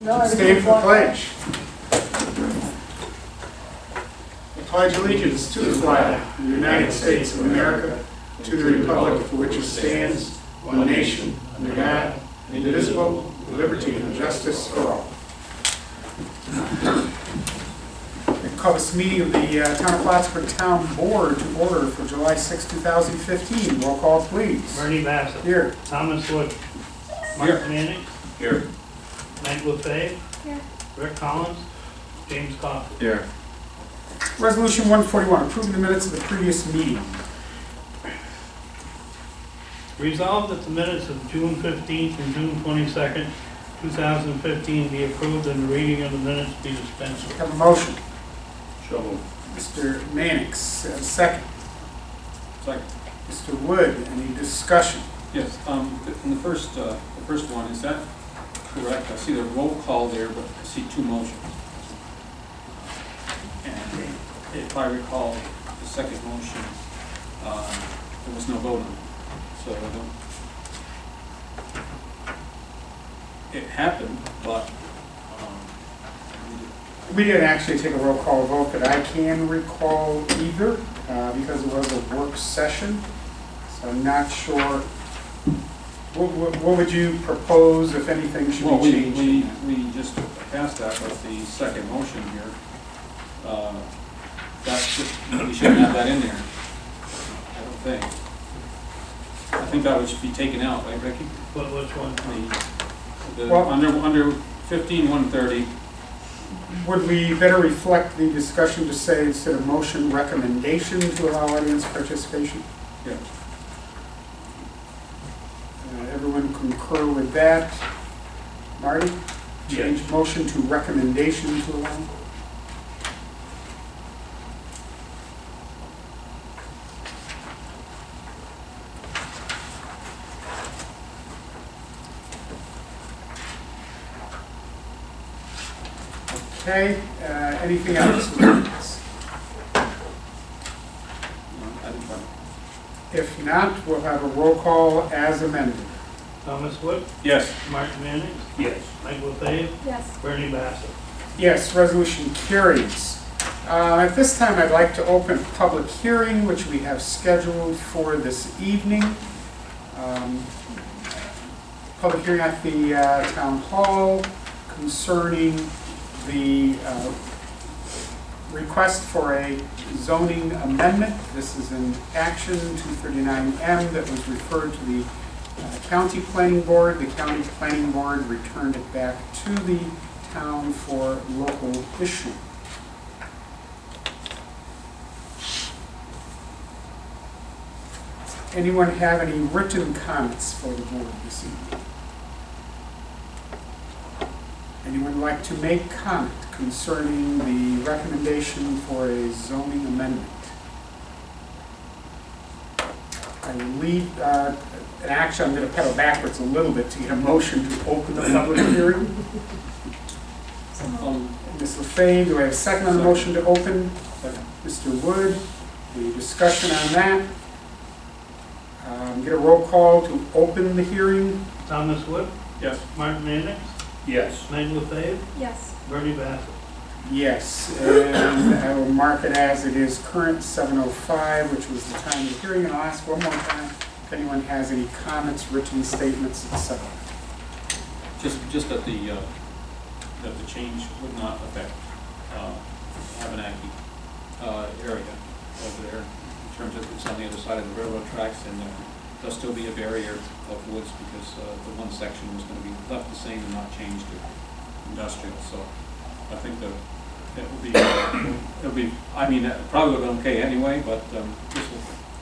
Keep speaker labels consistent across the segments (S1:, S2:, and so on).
S1: Stand for the pledge. I pledge allegiance to the flag of the United States of America, to the republic for which it stands, one nation, under God, indivisible, with liberty and justice for all. I call this meeting of the Town of Plattsburgh Town Board to order for July 6, 2015. Roll call, please.
S2: Bernie Bassett.
S1: Here.
S2: Thomas Wood. Mark Manning.
S1: Here.
S2: Meg Lefebvre.
S3: Here.
S2: Rick Collins. James Coffey.
S1: Here. Resolution 141, approving the minutes of the previous meeting.
S2: Resolved that the minutes of June 15th and June 22nd, 2015 be approved and the reading of the minutes be dispensed with.
S1: Have a motion.
S4: So moved.
S1: Mr. Mannix, second.
S4: Second.
S1: Mr. Wood, any discussion?
S4: Yes, in the first one, is that correct? I see the roll call there, but I see two motions. And if I recall, the second motion, there was no vote on it. So I don't, it happened, but
S1: We didn't actually take a roll call vote that I can recall either, because it was a work session. So I'm not sure. What would you propose, if anything, should
S4: well,
S1: be changed?
S4: we just passed that with the second motion here. That's just, we shouldn't have that in there, I don't think. I think that should be taken out, right, Ricky?
S2: Which one?
S1: Well,
S4: Under 15-130,
S1: Would we better reflect the discussion to say, instead of motion, recommendation to allow audience participation?
S4: yeah.
S1: Everyone concur with that? Marty?
S2: Yes.
S1: Change motion to recommendation to allow? Okay, anything else?
S4: No, I didn't find it.
S1: If not, we'll have a roll call as amended.
S2: Thomas Wood.
S4: Yes.
S2: Mark Manning.
S4: Yes.
S2: Meg Lefebvre.
S3: Yes.
S2: Bernie Bassett.
S1: Yes, resolution carries. At this time, I'd like to open a public hearing, which we have scheduled for this evening. Public hearing at the Town Hall concerning the request for a zoning amendment. This is an action 239M that was referred to the County Planning Board. The County Planning Board returned it back to the town for local issue. Anyone have any written comments for the board this evening? Anyone like to make comment concerning the recommendation for a zoning amendment? I will leave actually, I'm going to pedal backwards a little bit to get a motion to open the public hearing. Ms. Lefebvre, do I have a second on the motion to open?
S4: Second.
S1: Mr. Wood, any discussion on that? Get a roll call to open the hearing.
S2: Thomas Wood.
S4: Yes.
S2: Mark Manning.
S4: Yes.
S2: Meg Lefebvre.
S3: Yes.
S2: Bernie Bassett.
S1: Yes, and I will mark it as it is current 7:05, which was the time of the hearing. And I'll ask one more time if anyone has any comments, written statements, etc.
S4: Just that the change would not affect Abenaki area over there, in terms of it's on the other side of the railroad tracks, and there'll still be a barrier of woods because the one section was going to be left the same and not changed to industrial. So I think that it'll be. I mean, it probably would have been okay anyway, but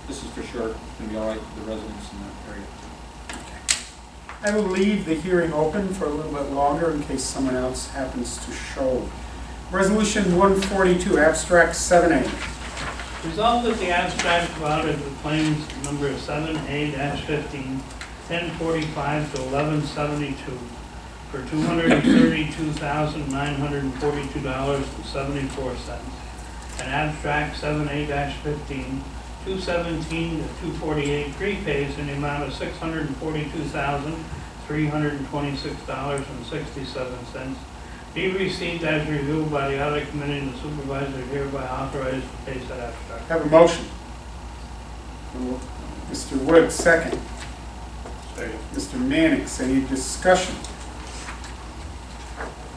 S4: this is for sure going to be all right for the residents in that area.
S1: I will leave the hearing open for a little bit longer in case someone else happens to show. Resolution 142, abstract 7A.
S2: Resolved that the abstract about the claims number 7A-15, 1045 to 1172 for $232,942.74. An abstract 7A-15, 217 to 248 prepays in the amount of $642,326.67 be received as reviewed by the audit committee, and the supervisor hereby authorized to pay said abstract.
S1: Have a motion. Mr. Wood, second.
S2: Second.
S1: Mr. Mannix, any discussion?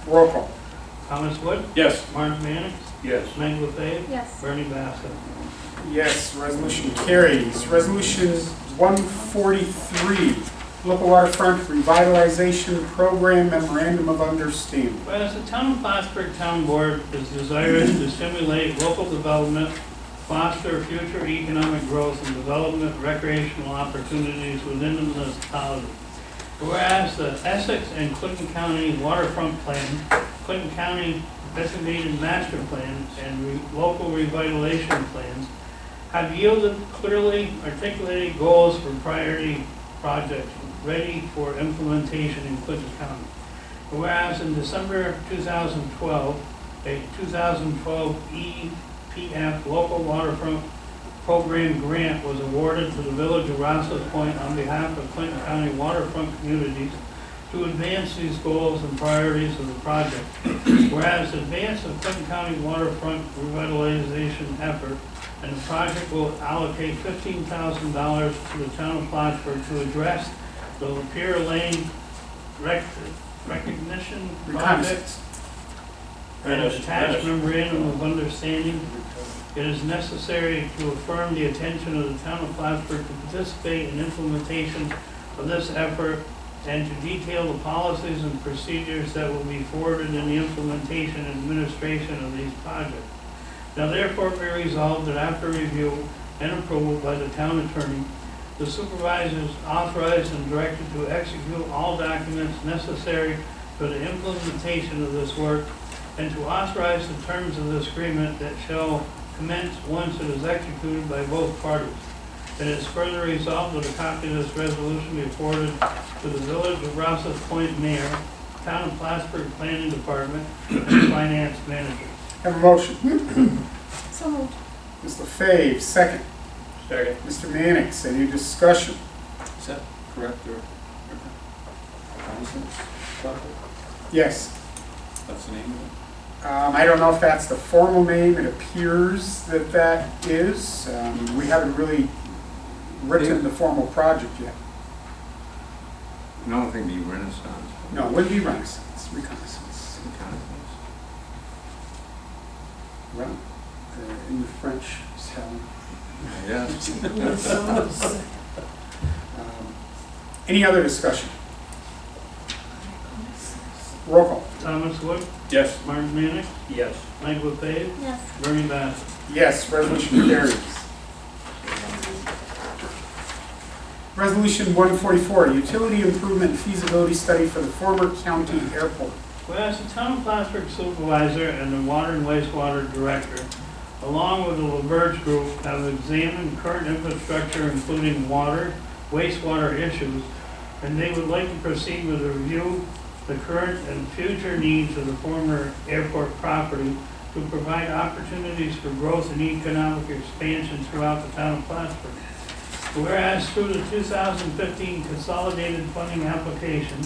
S1: Roll call.
S2: Thomas Wood,
S4: Yes.
S2: Martin Mannix,
S4: Yes.
S2: Meg LaFave,
S3: Yes.
S2: Bernie Bassett.
S1: Yes, resolution carries. Resolution 143, Local Waterfront Revitalization Program Memorandum of Understanding.
S2: Whereas the Town of Plattsburgh Town Board is desirous to stimulate local development, foster future economic growth, and development recreational opportunities within the municipality. Whereas the Essex and Clinton County Waterfront Plan, Clinton County Designated Master Plan, and local revitalization plans have yielded clearly articulated goals for priority projects ready for implementation in Clinton County. Whereas in December 2012, a 2012 EPF Local Waterfront Program grant was awarded to the Village of Rouse's Point on behalf of Clinton County waterfront communities to advance these goals and priorities of the project. Whereas advance of Clinton County waterfront revitalization effort, and the project will allocate $15,000 to the town of Plattsburgh to address the Lapeer Lane recognition project and attached memorandum of understanding. It is necessary to affirm the attention of the town of Plattsburgh to participate in implementation of this effort and to detail the policies and procedures that will be forwarded in the implementation and administration of these projects. Now therefore be resolved that after review and approval by the town attorney, the supervisors authorized and directed to execute all documents necessary for the implementation of this work and to authorize the terms of this agreement that shall commence once it is executed by both parties. It is further resolved that a copy of this resolution be forwarded to the Village of Rouse's Point Mayor, Town of Plattsburgh Planning Department, and Finance Manager.
S1: Have a motion.
S3: So moved.
S1: Ms. LaFave, second.
S4: Second.
S1: Mr. Mannix, any discussion?
S4: Is that correct, or?
S1: Yes.
S4: That's the name of it?
S1: I don't know if that's the formal name. It appears that that is. We haven't really written the formal project yet.
S5: No, I don't think it'd be Renaissance.
S1: No, it wouldn't be Renaissance, Reconnaissance. Well, in the French spelling.
S5: Yes.
S1: Any other discussion? Roll call.
S2: Thomas Wood,
S4: Yes.
S2: Martin Mannix,
S4: Yes.
S2: Meg LaFave,
S3: Yes.
S2: Bernie Bassett.
S1: Yes, resolution carries. Resolution 144, utility improvement feasibility study for the former county airport.
S2: Whereas the Town of Plattsburgh Supervisor and the Water and Wastewater Director, along with the LaBerge Group, have examined current infrastructure, including water, wastewater issues, and they would like to proceed with a review the current and future needs of the former airport property to provide opportunities for growth and economic expansion throughout the town of Plattsburgh. Whereas through the 2015 Consolidated Funding Application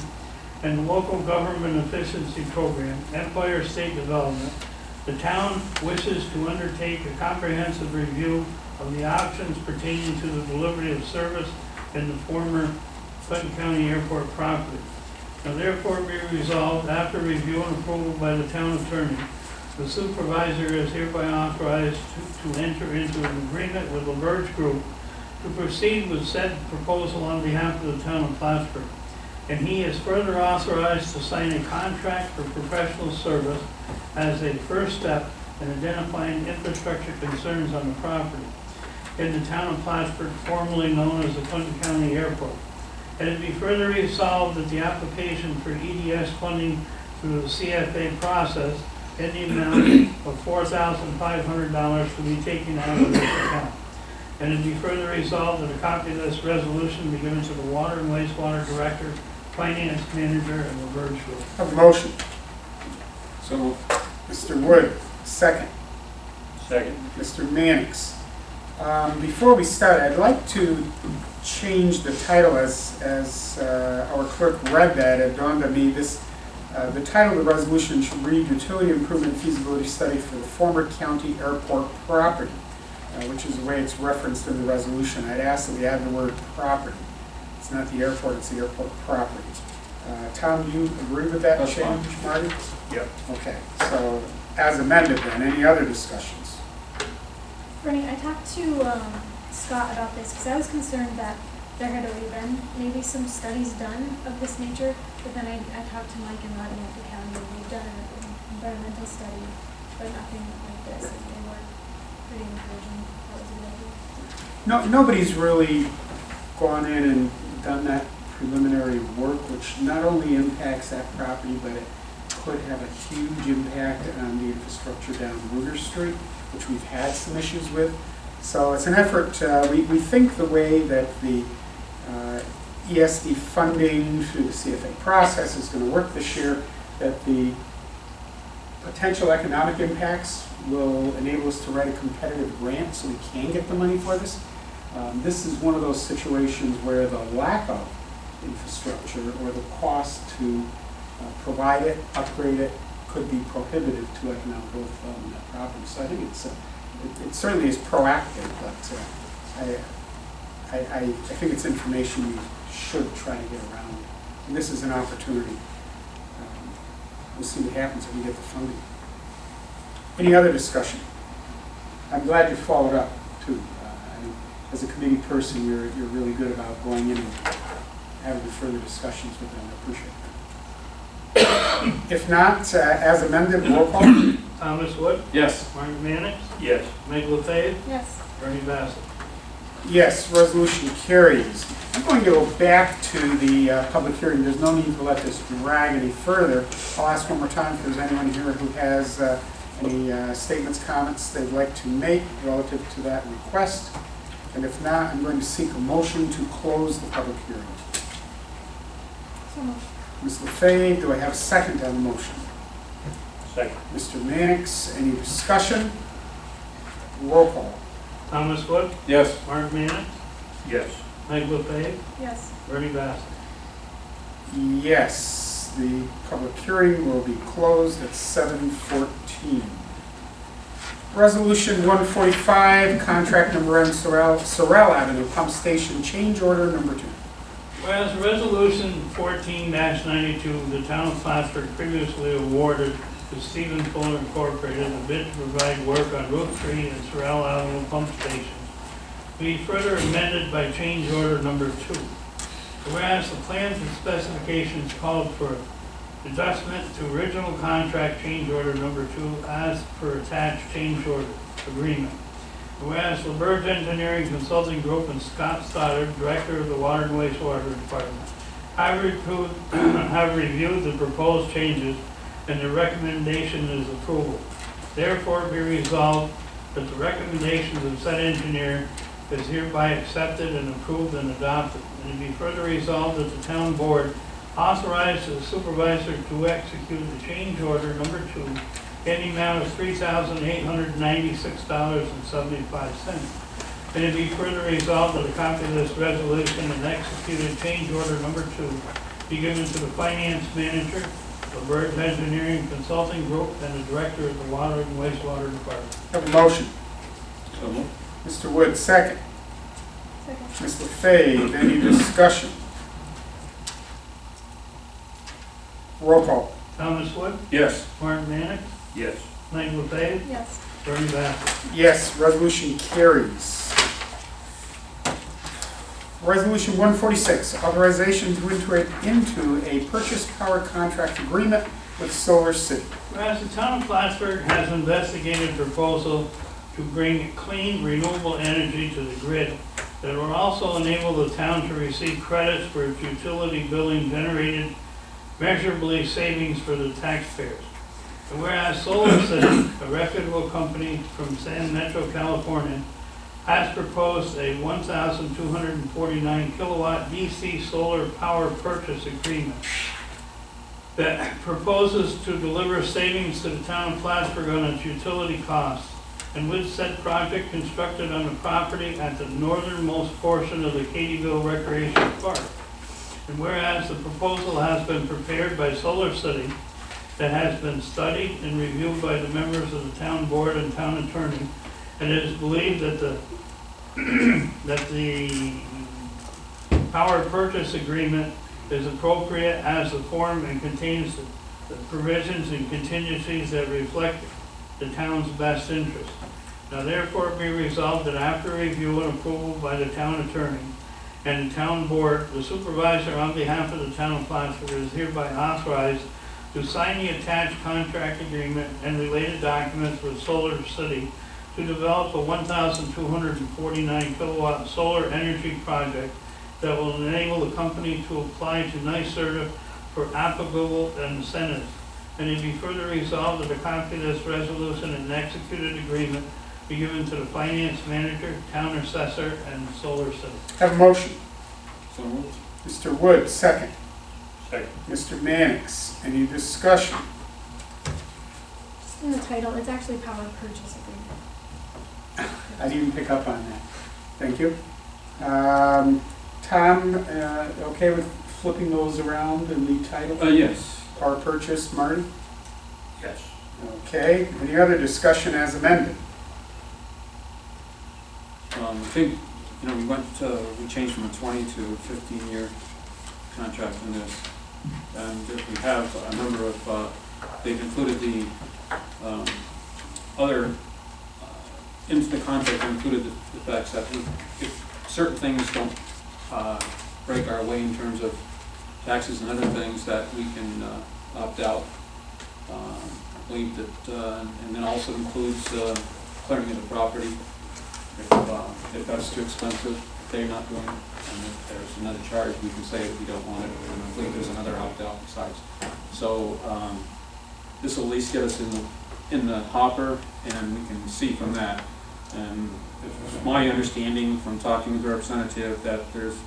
S2: and the Local Government Efficiency Program, Empire State Development, the town wishes to undertake a comprehensive review of the options pertaining to the delivery of service in the former Clinton County Airport property. Now therefore be resolved, after review and approval by the town attorney, the supervisor is hereby authorized to enter into an agreement with LaBerge Group to proceed with said proposal on behalf of the town of Plattsburgh. And he is further authorized to sign a contract for professional service as a first step in identifying infrastructure concerns on the property in the town of Plattsburgh, formerly known as the Clinton County Airport. And it be further resolved that the application for EDS funding through the CFA process in the amount of $4,500 to be taken out of this account. And it be further resolved that a copy of this resolution be given to the Water and Wastewater Director, Finance Manager, and LaBerge Group.
S1: Have a motion.
S4: So moved.
S1: Mr. Wood, second.
S4: Second.
S1: Mr. Mannix. Before we start, I'd like to change the title as our clerk read that. It dawned on me this The title of the resolution should read Utility Improvement Feasibility Study for the former county airport property, which is the way it's referenced in the resolution. I'd ask that we add the word property. It's not the airport, it's the airport property. Tom, do you agree with that
S4: That's
S1: change, Marty?
S6: Yep.
S1: Okay, so as amended then, any other discussions?
S3: Bernie, I talked to Scott about this because I was concerned that there had already been maybe some studies done of this nature, but then I talked to Mike and Rodney at the county, and they've done an environmental study, but nothing like this, and they were pretty encouraging. That was a good idea.
S1: No, nobody's really gone in and done that preliminary work, which not only impacts that property, but it could have a huge impact on the infrastructure down Ruger Street, which we've had some issues with. So it's an effort, we think the way that the ESD funding through the CFA process is going to work this year, that the potential economic impacts will enable us to write a competitive grant so we can get the money for this. This is one of those situations where the lack of infrastructure or the cost to provide it, upgrade it, could be prohibitive to economic growth development of that property. So I think it certainly is proactive, but I think it's information we should try to get around. And this is an opportunity. We'll see what happens if we get the funding. Any other discussion? I'm glad you followed up too. As a committee person, you're really good about going in and having further discussions with them. I appreciate that. If not, as amended, roll call.
S2: Thomas Wood,
S4: Yes.
S2: Mark Mannix,
S6: Yes.
S2: Meg LaFave,
S3: Yes.
S2: Bernie Bassett.
S1: Yes, resolution carries. I'm going to go back to the public hearing. There's no need to let this drag any further. I'll ask one more time if there's anyone here who has any statements, comments they'd like to make relative to that request. And if not, I'm going to seek a motion to close the public hearing.
S3: So moved.
S1: Ms. LaFave, do I have a second on the motion?
S6: Second.
S1: Mr. Mannix, any discussion? Roll call.
S2: Thomas Wood,
S4: Yes.
S2: Mark Mannix,
S6: Yes.
S2: Meg LaFave,
S3: Yes.
S2: Bernie Bassett.
S1: Yes, the public hearing will be closed at 7:14. Resolution 145, contract number N, Sorrel Avenue, pump station change order number 2.
S2: Whereas Resolution 14-92, the town of Plattsburgh previously awarded to Stephen Fuller Incorporated a bid to provide work on Route 3 and Sorrel Avenue pump stations, be further amended by change order number 2. Whereas the plans and specifications called for adjustment to original contract change order number 2 as per attached change order agreement. Whereas LaBerge Engineering Consulting Group and Scott Stoddard, Director of the Water and Wastewater Department, have reviewed the proposed changes and the recommendation is approval. Therefore be resolved that the recommendations of said engineer is hereby accepted and approved and adopted. And it be further resolved that the town board authorize the supervisor to execute the change order number 2 in the amount of $3,896.75. And it be further resolved that a copy of this resolution and executed change order number 2 be given to the finance manager, LaBerge Engineering Consulting Group, and the director of the Water and Wastewater Department.
S1: Have a motion.
S4: So moved.
S1: Mr. Wood, second.
S3: Second.
S1: Ms. LaFave, any discussion? Roll call.
S2: Thomas Wood,
S6: Yes.
S2: Martin Mannix,
S6: Yes.
S2: Meg LaFave,
S3: Yes.
S2: Bernie Bassett.
S1: Yes, resolution carries. Resolution 146, authorization to enter into a purchase power contract agreement with Solar City.
S2: Whereas the town of Plattsburgh has investigated a proposal to bring clean, renewable energy to the grid that will also enable the town to receive credits for its utility billing generated measurably savings for the taxpayers. And whereas Solar City, a reputable company from San Metro, California, has proposed a 1,249 kilowatt DC solar power purchase agreement that proposes to deliver savings to the town of Plattsburgh on its utility costs, and with said project constructed on the property at the northernmost portion of the Katyville Recreation Park. And whereas the proposal has been prepared by Solar City, that has been studied and reviewed by the members of the town board and town attorney, and it is believed that the power purchase agreement is appropriate as the form and contains the provisions and contingencies that reflect the town's best interest. Now therefore be resolved that after review and approval by the town attorney and the town board, the supervisor on behalf of the town of Plattsburgh is hereby authorized to sign the attached contract agreement and related documents with Solar City to develop a 1,249 kilowatt solar energy project that will enable the company to apply to NYSERDA for applicable incentives. And it be further resolved that a copy of this resolution and executed agreement be given to the finance manager, town assessor, and Solar City.
S1: Have a motion.
S4: So moved.
S1: Mr. Wood, second.
S6: Second.
S1: Mr. Mannix, any discussion?
S3: Just in the title, it's actually power purchase agreement.
S1: I didn't pick up on that. Thank you. Tom, okay with flipping those around in the title?
S4: Yes.
S1: Power purchase, Marty?
S6: Yes.
S1: Okay, any other discussion as amended?
S4: I think, we we changed from a 20 to 15-year contract in this. And we have a number of, they've included the other, into the contract included the facts that if certain things don't break our way in terms of taxes and other things, that we can opt out. I believe that, and then also includes clearing of the property. If that's too expensive, they're not doing it, and if there's another charge, we can say that we don't want it, and I believe there's another opt-out besides. So this will at least get us in the hopper, and we can see from that. And it's my understanding from talking to the representative that there's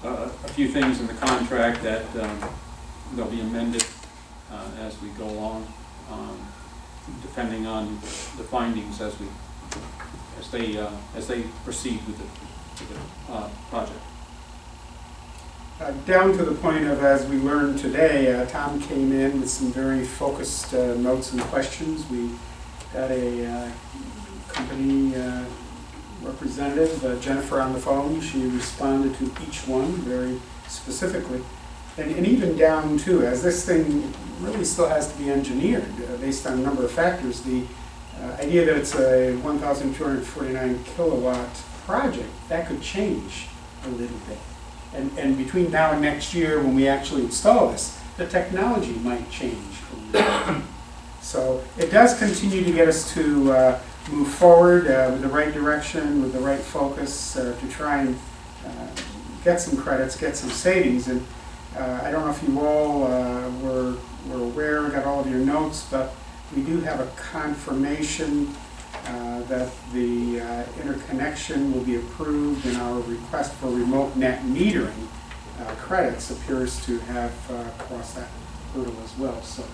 S4: a few things in the contract that they'll be amended as we go along, depending on the findings as they proceed with the project.
S1: Down to the point of, as we learned today, Tom came in with some very focused notes and questions. We got a company representative, Jennifer, on the phone. She responded to each one very specifically. And even down to, as this thing really still has to be engineered based on a number of factors, the idea that it's a 1,249 kilowatt project, that could change a little bit. And between now and next year, when we actually install this, the technology might change a little bit. So it does continue to get us to move forward with the right direction, with the right focus, to try and get some credits, get some savings. And I don't know if you all were aware, got all of your notes, but we do have a confirmation that the interconnection will be approved, and our request for remote net metering credits appears to have crossed that hurdle as well. So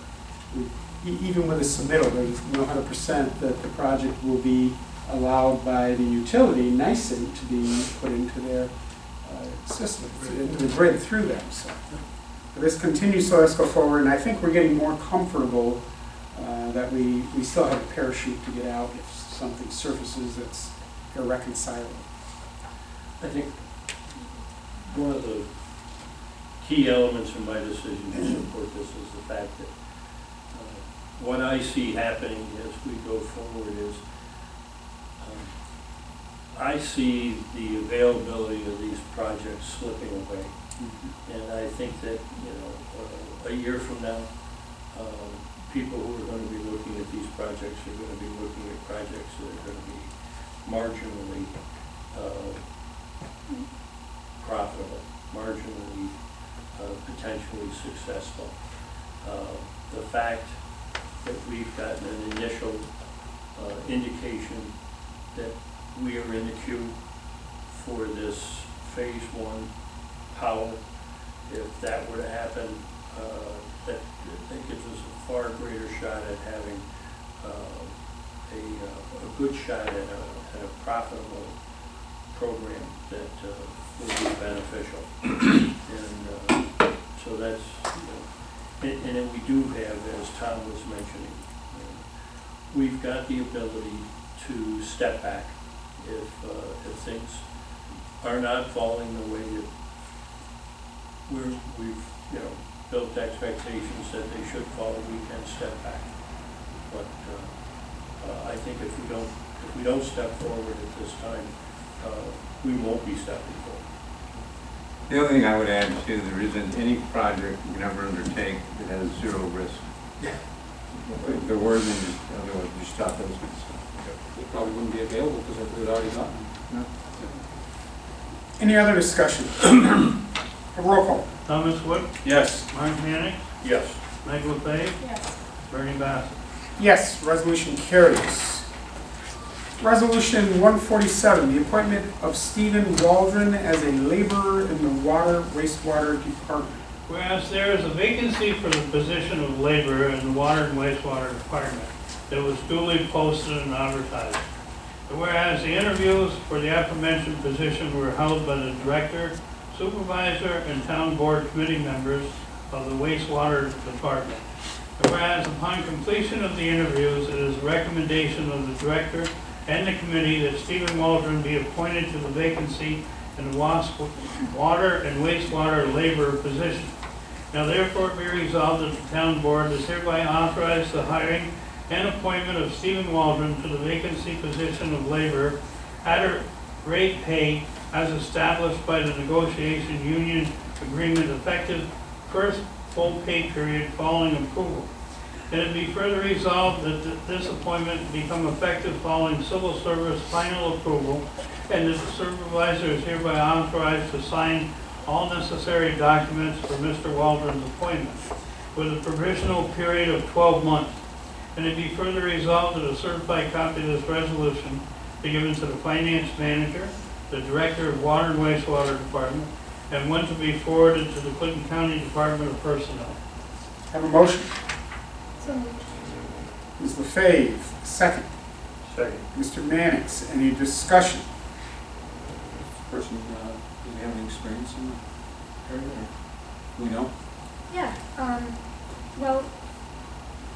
S1: even with a submittal, there's no 100% that the project will be allowed by the utility, NYSEG, to be put into their system, into the grid through them. So this continues, so let's go forward, and I think we're getting more comfortable that we still have a parachute to get out if something surfaces that's irreconcilable.
S6: I think one of the key elements in my decision to support this is the fact that what I see happening as we go forward is I see the availability of these projects slipping away. Mm-hmm. And I think that, a year from now, people who are going to be looking at these projects are going to be looking at projects that are going to be marginally profitable, marginally potentially successful. The fact that we've gotten an initial indication that we are in the queue for this phase 1 power, if that were to happen, that gives us a far greater shot at having a good shot at a profitable program that will be beneficial. And so that's, and then we do have, as Tom was mentioning, we've got the ability to step back if things are not falling the way that we've built expectations that they should fall. We can step back, but I think if we don't step forward at this time, we won't be stepping forward.
S5: The other thing I would add too, there isn't any project you can ever undertake that has zero risk. If there were, then otherwise you stop those.
S4: It probably wouldn't be available because it was already done.
S5: No.
S1: Any other discussion? A roll call.
S2: Thomas Wood,
S4: Yes.
S2: Mark Manick,
S6: Yes.
S2: Mike LeFave,
S3: Yes.
S2: Bernie Bassett.
S1: Yes, resolution carries. Resolution 147, the appointment of Stephen Waldron as a laborer in the water wastewater department.
S2: Whereas there is a vacancy for the position of laborer in the water and wastewater department that was duly posted and advertised. And whereas the interviews for the aforementioned position were held by the director, supervisor, and town board committee members of the wastewater department. And whereas upon completion of the interviews, it is the recommendation of the director and the committee that Stephen Waldron be appointed to the vacancy in the water and wastewater laborer position. Now therefore be resolved that the town board is hereby authorized the hiring and appointment of Stephen Waldron to the vacancy position of laborer at a rate paid as established by the negotiation union agreement effective first full pay period following approval. And it be further resolved that this appointment become effective following civil service final approval, and that the supervisor is hereby authorized to sign all necessary documents for Mr. Waldron's appointment with a provisional period of 12 months. And it be further resolved that a certified copy of this resolution be given to the finance manager, the director of water and wastewater department, and one to be forwarded to the Clinton County Department of Personnel.
S1: Have a motion.
S3: So moved.
S1: Ms. LaFave, second.
S6: Second.
S1: Mr. Mannix, any discussion?
S4: Person, does he have any experience in the area, or do we know?
S3: Yeah, well,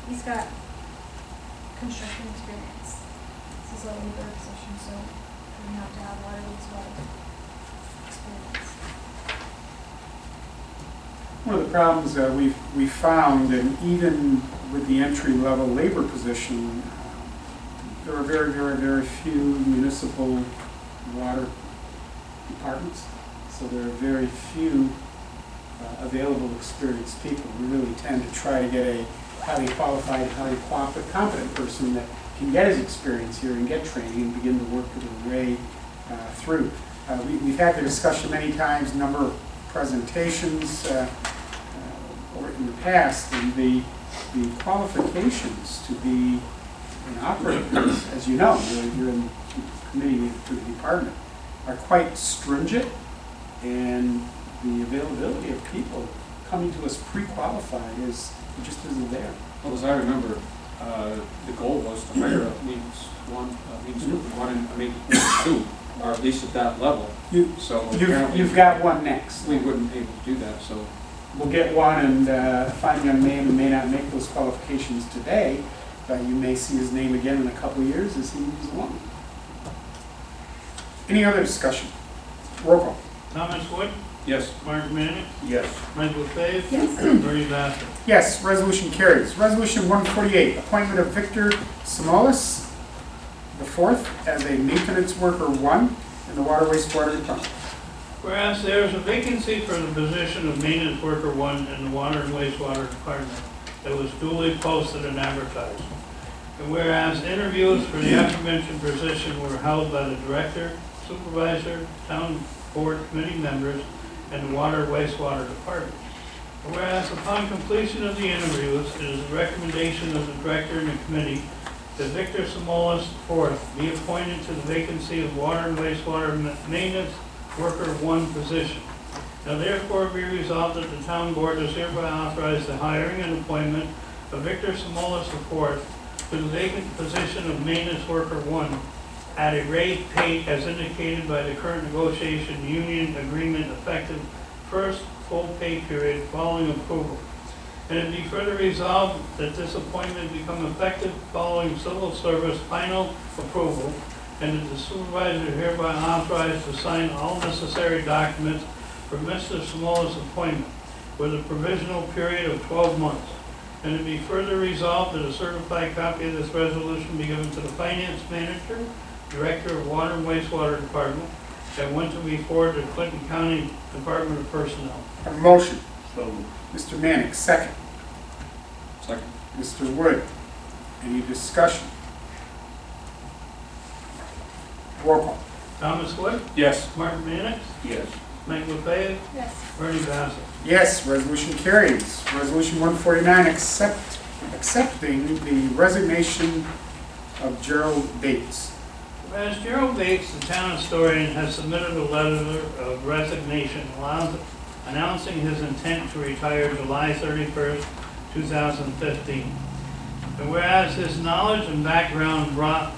S3: he's got construction experience. This is a labor position, so we have to have water wastewater experience.
S1: One of the problems that we found, and even with the entry-level labor position, there are very, very, very few municipal water departments. So there are very few available experienced people. We really tend to try to get a highly qualified, highly competent person that can get his experience here and get training and begin to work their way through. We've had the discussion many times, number of presentations or in the past, and the qualifications to be an operator, as you know, you're in the committee for the department, are quite stringent, and the availability of people coming to us pre-qualified just isn't there.
S4: Well, as I remember, the goal was to hire at least two, or at least at that level. So apparently
S1: You've got one next.
S4: we wouldn't be able to do that, so.
S1: We'll get one, and a fine young man who may not make those qualifications today, but you may see his name again in a couple of years as he moves along. Any other discussion? Roll call.
S2: Thomas Wood,
S4: Yes.
S2: Mark Manick,
S6: Yes.
S2: Mike LeFave,
S3: Yes.
S2: Bernie Bassett.
S1: Yes, resolution carries. Resolution 148, appointment of Victor Simolis IV as a maintenance worker 1 in the water wastewater department.
S2: Whereas there is a vacancy for the position of maintenance worker 1 in the water and wastewater department that was duly posted and advertised. And whereas interviews for the aforementioned position were held by the director, supervisor, town board committee members, and the water wastewater department. And whereas upon completion of the interviews, it is the recommendation of the director and the committee that Victor Simolis IV be appointed to the vacancy of water and wastewater maintenance worker 1 position. Now therefore be resolved that the town board is hereby authorized the hiring and appointment of Victor Simolis IV to the vacant position of maintenance worker 1 at a rate paid as indicated by the current negotiation union agreement effective first full pay period following approval. And it be further resolved that this appointment become effective following civil service final approval, and that the supervisor hereby authorized to sign all necessary documents for Mr. Samola's appointment with a provisional period of 12 months. And it be further resolved that a certified copy of this resolution be given to the finance manager, director of water and wastewater department, and one to be forwarded to Clinton County Department of Personnel.
S1: Have a motion.
S6: So moved.
S1: Mr. Mannix, second.
S4: Second.
S1: Mr. Wood, any discussion? Roll call.
S2: Thomas Wood,
S4: Yes.
S2: Martin Mannix,
S6: Yes.
S2: Mike LeFave,
S3: Yes.
S2: Bernie Bassett.
S1: Yes, resolution carries. Resolution 149, accepting the resignation of Gerald Bates.
S2: Whereas Gerald Bates, the town historian, has submitted a letter of resignation announcing his intent to retire July 31st, 2015. And whereas his knowledge and background brought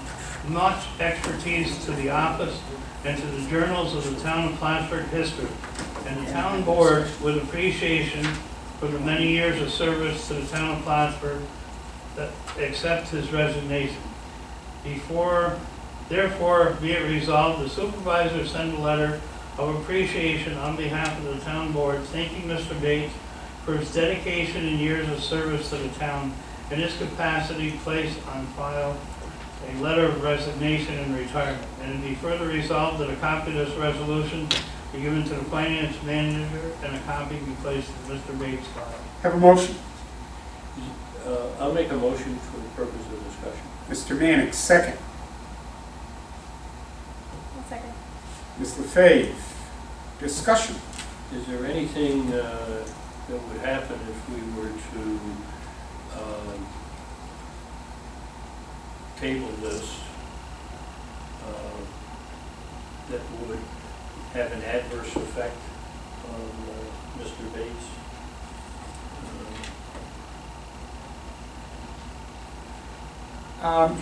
S2: much expertise to the office and to the journals of the town of Plattsburgh history, and the town board, with appreciation for the many years of service to the town of Plattsburgh, that accept his resignation. Therefore, be it resolved, the supervisor send a letter of appreciation on behalf of the town board, thanking Mr. Bates for his dedication and years of service to the town. In his capacity, placed on file a letter of resignation and retirement. And it be further resolved that a copy of this resolution be given to the finance manager and a copy be placed in Mr. Bates' file.
S1: Have a motion.
S6: I'll make a motion for the purpose of discussion.
S1: Mr. Mannix, second.
S3: One second.
S1: Ms. LaFave, discussion.
S6: Is there anything that would happen if we were to table this that would have an adverse effect on Mr. Bates?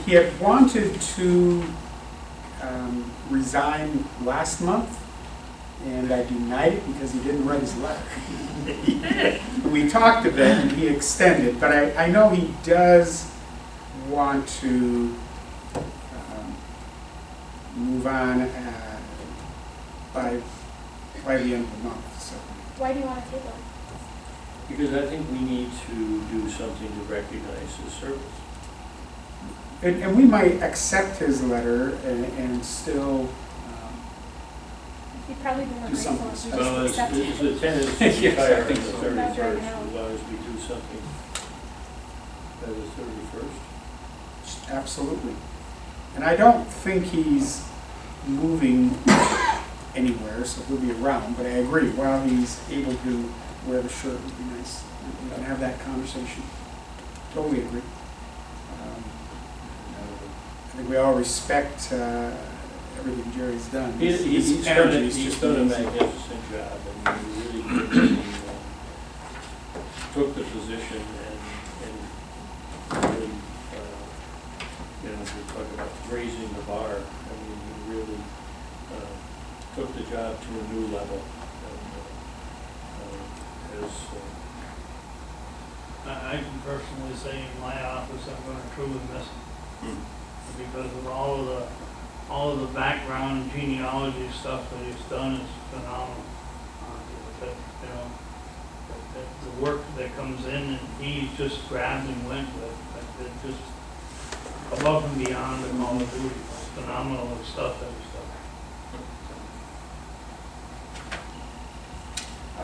S1: He had wanted to resign last month, and I denied it because he didn't write his letter. We talked a bit, and he extended, but I know he does want to move on by the end of the month. So
S3: Why do you want to table it?
S6: Because I think we need to do something to recognize his service.
S1: and we might accept his letter and still.
S3: You'd probably be more
S1: Do
S3: grateful
S1: something
S3: if you
S6: Well,
S3: just accepted
S6: his
S3: it.
S6: attendance
S1: Yes, I
S6: expires on
S1: think
S6: the
S1: so.
S6: 31st, as long as we do something by the 31st.
S1: Absolutely. And I don't think he's moving anywhere, so he'll be around, but I agree, while he's able to wear the shirt would be nice. We can have that conversation. Totally agree. I think we all respect everything Jerry's done.
S6: He's done a magnificent job, and he really took the position and really, we talk about raising the bar. I mean, he really took the job to a new level. And,
S2: I can personally say in my office, I'm going to truly miss him because of all of the background and genealogy stuff that he's done is phenomenal. The work that comes in and he just grabbed and went with, it's just above and beyond the Call of Duty. It's phenomenal stuff that he's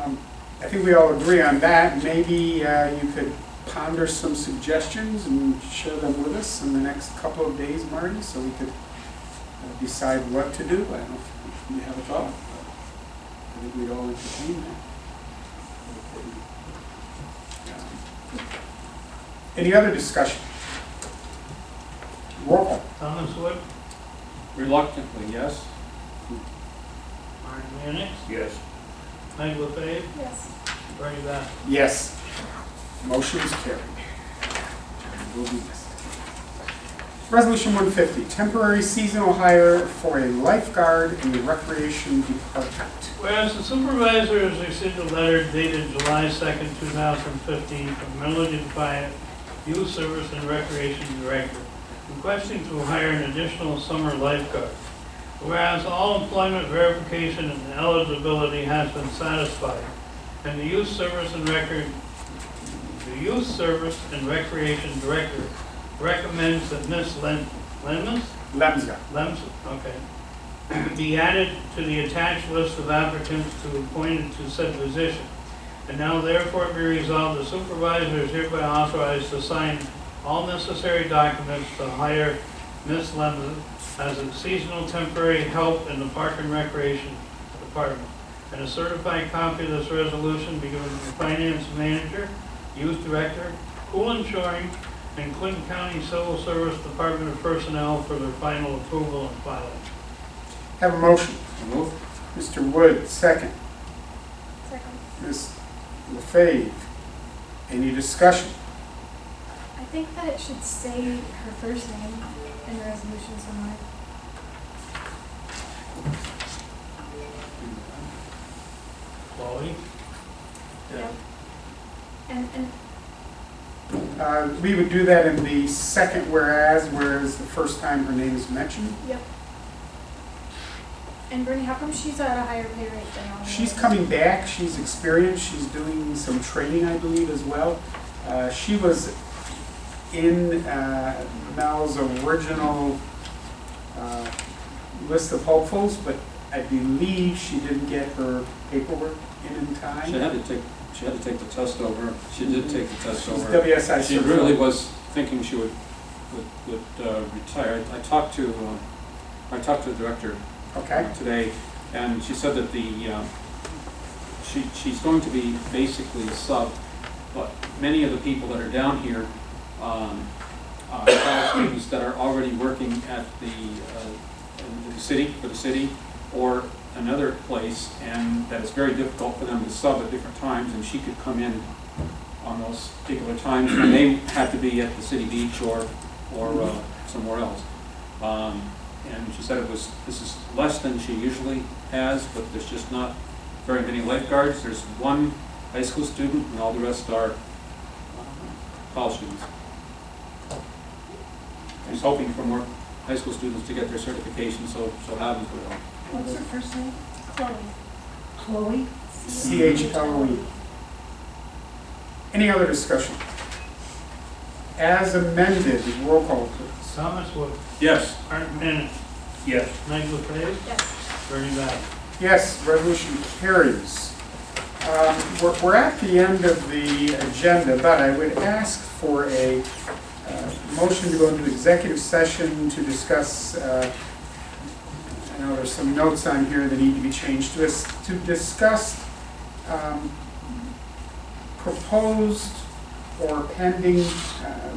S2: done.
S1: I think we all agree on that. Maybe you could ponder some suggestions and share them with us in the next couple of days, Marty, so we could decide what to do. I don't know if you have a thought. I think we'd all entertain that. Any other discussion? Roll call.
S2: Thomas Wood,
S4: Reluctantly, yes.
S2: Martin Mannix,
S6: yes.
S2: Mike LeFave,
S3: Yes.
S2: Bernie Bassett.
S1: Yes. Motion is carried. Will be missed. Resolution 150, temporary seasonal hire for a lifeguard in the recreation department.
S2: Whereas the supervisor has received a letter dated July 2nd, 2015 from Melody Defiant, Youth Service and Recreation Director, requesting to hire an additional summer lifeguard. Whereas all employment verification and eligibility has been satisfied, and the Youth Service and Recreation Director recommends that Ms.
S1: Lemsga.
S2: Be added to the attached list of applicants to appointed to said position. And now therefore be resolved, the supervisor is hereby authorized to sign all necessary documents to hire Ms. Lemsga as a seasonal temporary help in the Park and Recreation Department. And a certified copy of this resolution be given to the Finance Manager, Youth Director, Pool and Shoring, and Clinton County Civil Service Department of Personnel for their final approval and filing.
S1: Have a motion.
S4: So moved.
S1: Mr. Wood, second.
S3: Second.
S1: Ms. LaFave, any discussion?
S3: I think that it should say her first name in the resolution somewhere.
S2: Chloe?
S3: Yep. And
S1: We would do that in the second whereas the first time her name is mentioned.
S3: yep. And Bernie, how come she's at a higher pay rate than all the
S1: She's
S3: others?
S1: coming back, she's experienced, she's doing some training, I believe, as well. She was in Mel's original list of hopefuls, but I believe she didn't get her paperwork in time.
S4: She had to take the test over. She did take the test
S1: She's
S4: over.
S1: WSI
S4: She
S1: certified.
S4: really was thinking she would retire. I talked to the director
S1: Okay,
S4: today, and she said that she's going to be basically a sub, but many of the people that are down here are college students that are already working at in the city, for the city, or another place, and that it's very difficult for them to sub at different times, and she could come in on those particular times when they have to be at the city beach or somewhere else. And she said this is less than she usually has, but there's just not very many lifeguards. There's one high school student, and all the rest are college students. I was hoping for more high school students to get their certification, so happens with them.
S7: What's her first name?
S3: Chloe.
S7: Chloe?
S1: CHLOE. Any other discussion? As amended, roll call please.
S2: Thomas Wood.
S4: Yes.
S2: Art Minute.
S6: Yes.
S2: Meg LaFave.
S3: Yes.
S2: Bernie Bass.
S1: Yes, resolution carries. We're at the end of the agenda, but I would ask for a motion to go into executive session to discuss, I know there's some notes on here that need to be changed, to discuss proposed or pending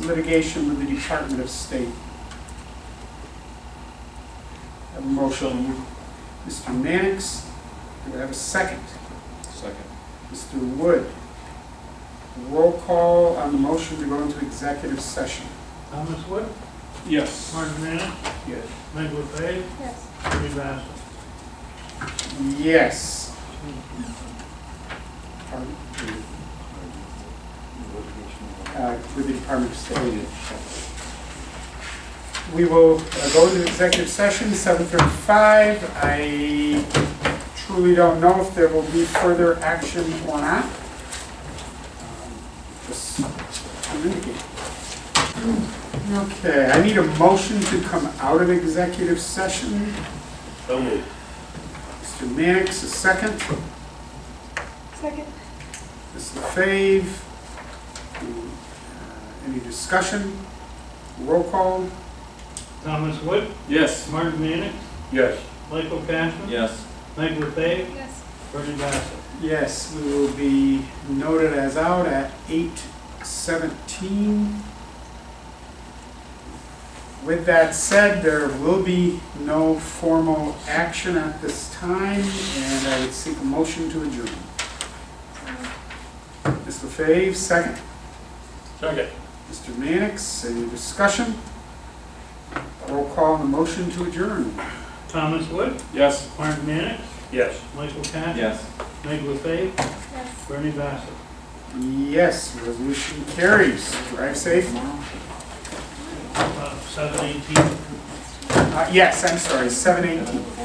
S1: litigation with the Department of State. A motion. Mr. Mannix, do I have a second?
S4: Second.
S1: Mr. Wood. Roll call on the motion to go into executive session.
S2: Thomas Wood.
S4: Yes.
S2: Martin Minute.
S1: Yes.
S2: Meg LaFave.
S3: Yes.
S2: Bernie Bass.
S1: Yes. Pardon? With the Department of State. We will go into executive session, 7:35. I truly don't know if there will be further action or not. Just to indicate. Okay, I need a motion to come out of executive session.
S6: So moved.
S1: Mr. Mannix, a second.
S3: Second.
S1: Ms. LaFave. Any discussion? Roll call?
S2: Thomas Wood.
S4: Yes.
S2: Martin Minute.
S6: Yes.
S2: Michael Cashman.
S4: Yes.
S2: Meg LaFave.
S3: Yes.
S2: Bernie Bass.
S1: Yes, we will be noted as out at 8:17. With that said, there will be no formal action at this time, and I would seek a motion to adjourn. Ms. LaFave, second.
S6: Second.
S1: Mr. Mannix, any discussion? Roll call on the motion to adjourn.
S2: Thomas Wood,
S4: Yes.
S2: Martin Mannix,
S6: Yes.
S2: Michael Cash.
S5: Yes.
S2: Meg LaFave,
S3: Yes.
S2: Bernie Bassett.
S1: Yes, resolution carries. Drive safe.
S2: 7:18.
S1: Yes, I'm sorry, 7:18.